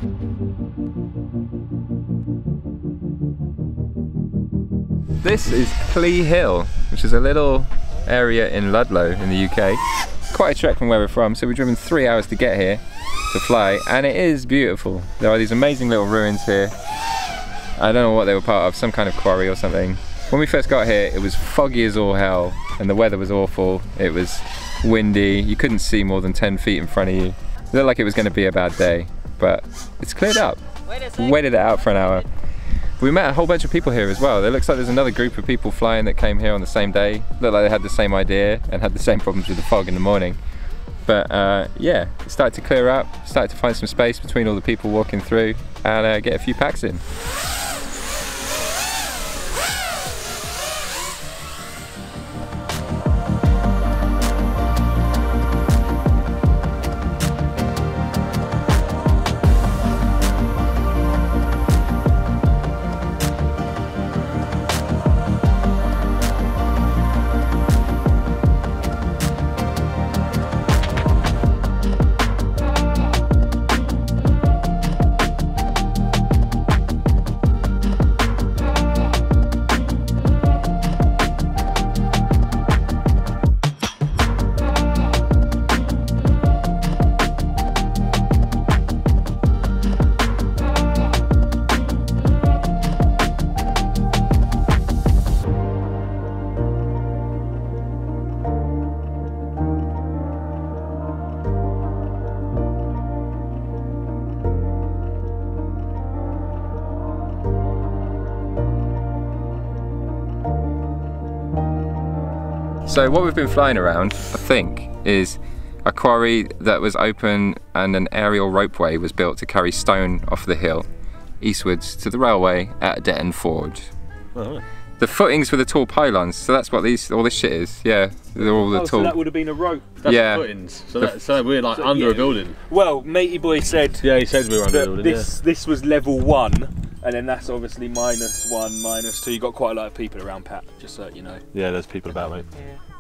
This is Clee Hill, which is a little area in Ludlow in the UK. Quite a trek from where we're from, so we've driven 3 hours to get here to fly, and it is beautiful. There are these amazing little ruins here. I don't know what they were part of, some kind of quarry or something. When we first got here, it was foggy as all hell, and the weather was awful. It was windy, you couldn't see more than 10 feet in front of you. It looked like it was going to be a bad day, but it's cleared up. Waited it out for an hour. We met a whole bunch of people here as well. It looks like there's another group of people flying that came here on the same day. Looked like they had the same idea and had the same problems with the fog in the morning. But yeah, it started to clear up, started to find some space between all the people walking through and get a few packs in. So what we've been flying around, I think, is a quarry that was open and an aerial ropeway was built to carry stone off the hill eastwards to the railway at Detton Forge. Oh. The footings were the tall pylons, so that's what all this shit is. Yeah, they're all the tall. So that would have been a rope. That's the footings. So we're like under a building. Well, Matey Boy said. Yeah, he said we were under a building. This was level 1. And then that's obviously -1, -2. You've got quite a lot of people around, Pat, just so you know. Yeah, there's people about, mate.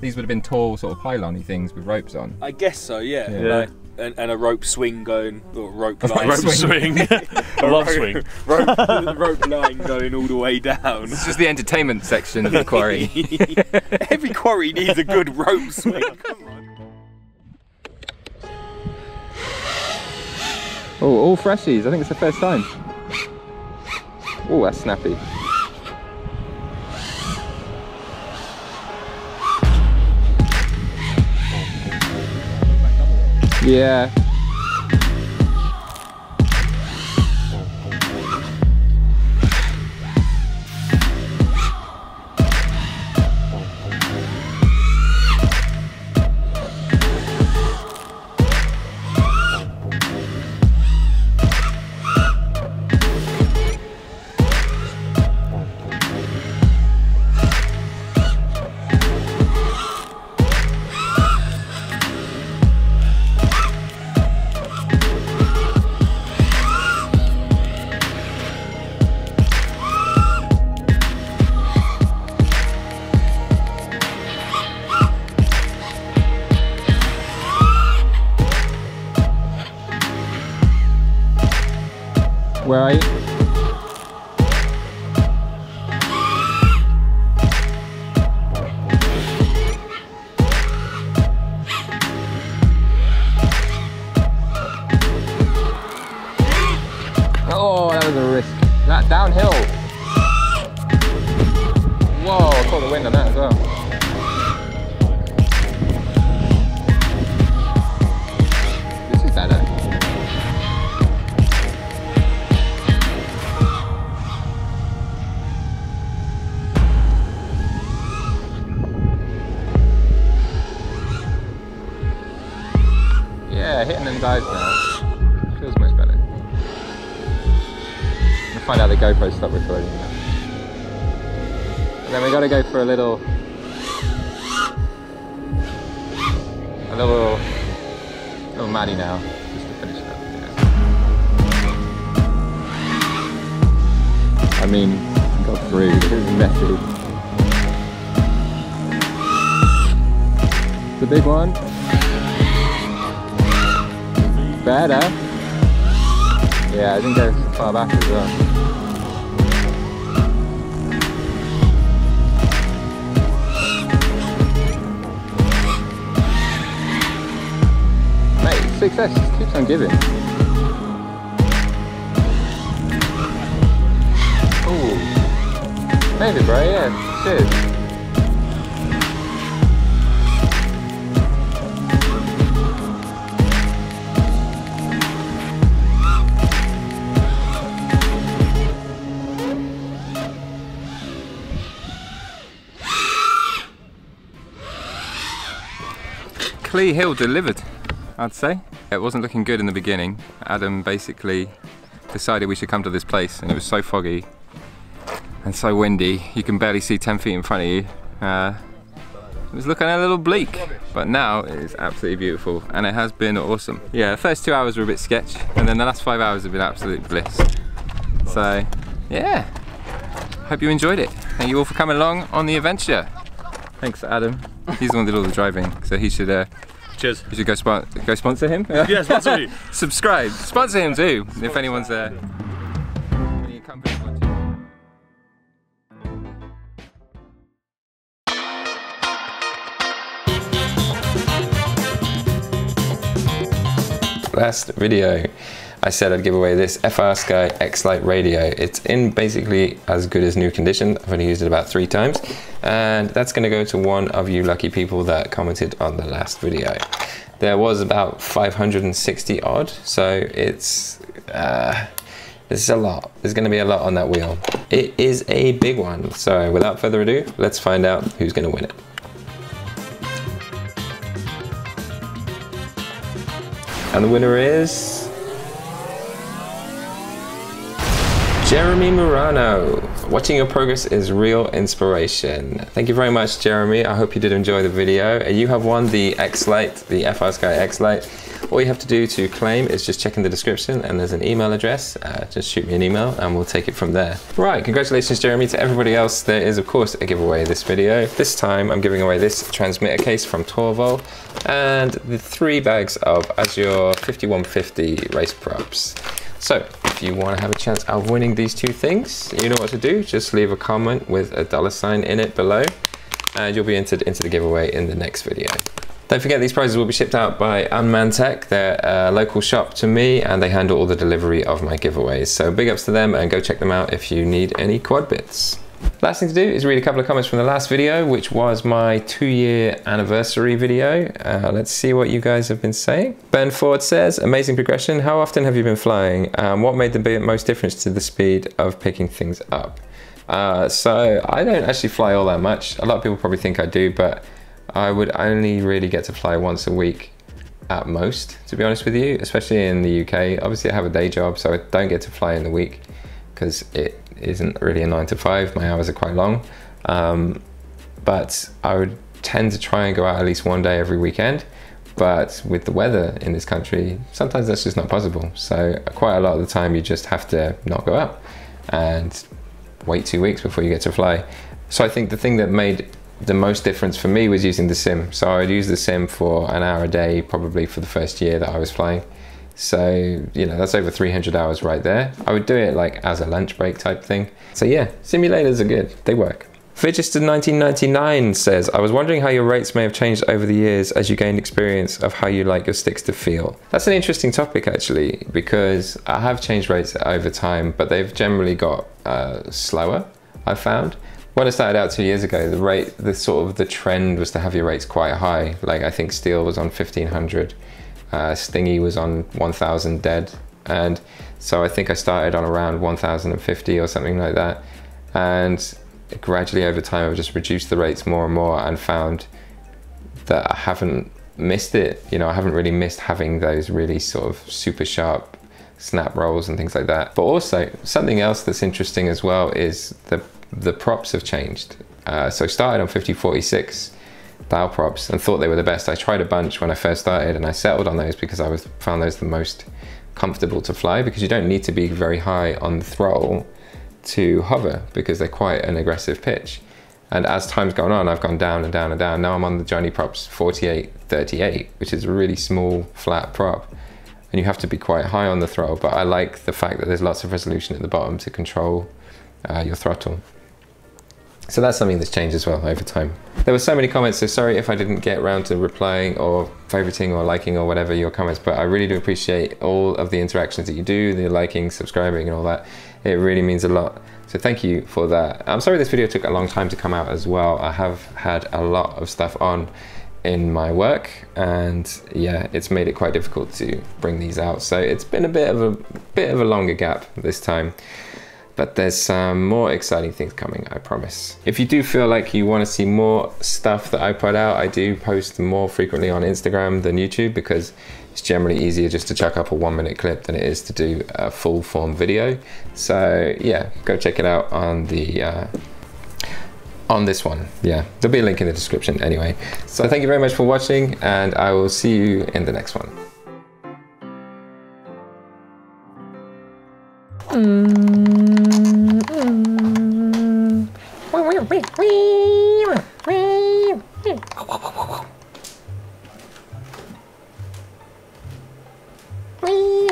These would have been tall sort of pylon-y things with ropes on. I guess so, yeah. Like, and a rope swing going, or rope line. Rope swing. A love swing. Rope line going all the way down. It's just the entertainment section of the quarry. Every quarry needs a good rope swing. Come on. Oh, all freshies. I think it's the first time. Oh, that's snappy. Yeah. Where are you? Oh, that was a risk. That downhill. Whoa, I caught the wind on that as well. This is better. Yeah, hitting them dives now. Feels much better. We'll find out the GoPro stopped recording now. And then we got to go for a little Maddie now, just to finish it up. Yeah. I mean, got through. It was messy. The big one. Better. Yeah, I didn't go far back as well. Mate, success keeps on giving. Ooh. Maybe, bro, yeah. Cheers. Clee Hill delivered, I'd say. It wasn't looking good in the beginning. Adam basically decided we should come to this place, and it was so foggy and so windy, you can barely see 10 feet in front of you. It was looking a little bleak, but now it is absolutely beautiful, and it has been awesome. Yeah, the first 2 hours were a bit sketch, and then the last 5 hours have been absolute bliss. So, yeah, hope you enjoyed it. Thank you all for coming along on the adventure. Thanks, Adam. He's the one that did all the driving, so he should. Cheers. You should go sponsor him. Yeah, sponsor me. Subscribe, sponsor him too. If anyone's there. Last video, I said I'd give away this FR Sky X-Lite radio. It's in basically as good as new condition. I've only used it about 3 times, and that's going to go to one of you lucky people that commented on the last video. There was about 560 odd, so it's there's a lot. There's going to be a lot on that wheel. It is a big one, so without further ado, let's find out who's going to win it. And the winner is Jeremy Marano. Watching your progress is real inspiration. Thank you very much, Jeremy. I hope you did enjoy the video. You have won the X-Lite, the FR Sky X-Lite. All you have to do to claim is just check in the description, and there's an email address. Just shoot me an email and we'll take it from there. Right, congratulations, Jeremy. To everybody else, there is of course a giveaway this video. This time I'm giving away this transmitter case from Torvol and the 3 bags of Azure 5150 race props. So, if you want to have a chance of winning these 2 things, you know what to do. Just leave a comment with a $sign in it below, and you'll be entered into the giveaway in the next video. Don't forget, these prizes will be shipped out by UNMANNEDX. They're a local shop to me, and they handle all the delivery of my giveaways. So big ups to them, and go check them out if you need any quad bits. Last thing to do is read a couple of comments from the last video, which was my 2-year anniversary video. Let's see what you guys have been saying. Ben Ford says, amazing progression. How often have you been flying? What made the most difference to the speed of picking things up? So I don't actually fly all that much. A lot of people probably think I do, but I would only really get to fly once a week at most, to be honest with you, especially in the UK. Obviously I have a day job, so I don't get to fly in the week because it isn't really a 9 to 5. My hours are quite long, but I would tend to try and go out at least one day every weekend. But with the weather in this country, sometimes that's just not possible. So quite a lot of the time you just have to not go out and wait 2 weeks before you get to fly. So I think the thing that made the most difference for me was using the sim. So I would use the sim for an hour a day, probably for the first year that I was flying. So, you know, that's over 300 hours right there. I would do it like as a lunch break type thing. So yeah, simulators are good, they work. Figisted 1999 says, I was wondering how your rates may have changed over the years as you gained experience of how you like your sticks to feel. That's an interesting topic actually, because I have changed rates over time, but they've generally got slower, I've found. When I started out 2 years ago, the trend was to have your rates quite high. Like I think steel was on 1500. Stingy was on 1000 dead, and so I think I started on around 1050 or something like that, and gradually over time I've just reduced the rates more and more and found that I haven't missed it. You know, I haven't really missed having those really sort of super sharp snap rolls and things like that. But also something else that's interesting as well is the props have changed. So I started on 50-46 bow props and thought they were the best. I tried a bunch when I first started and I settled on those because I found those the most comfortable to fly, because you don't need to be very high on the throttle to hover because they're quite an aggressive pitch. And as time's gone on, I've gone down and down and down. Now I'm on the Johnny props 48-38, which is a really small flat prop. and you have to be quite high on the throttle, but I like the fact that there's lots of resolution at the bottom to control your throttle. So that's something that's changed as well over time. There were so many comments, so sorry if I didn't get around to replying or favoriting or liking or whatever your comments, but I really do appreciate all of the interactions that you do, the liking, subscribing and all that. It really means a lot. So thank you for that. I'm sorry this video took a long time to come out as well. I have had a lot of stuff on in my work, and yeah, it's made it quite difficult to bring these out. So it's been a bit of a longer gap this time. But there's some more exciting things coming, I promise. If you do feel like you want to see more stuff that I put out, I do post more frequently on Instagram than YouTube, because it's generally easier just to chuck up a 1-minute clip than it is to do a full form video. So yeah, go check it out on the on this one. Yeah, there'll be a link in the description anyway. So thank you very much for watching, and I will see you in the next one. Wee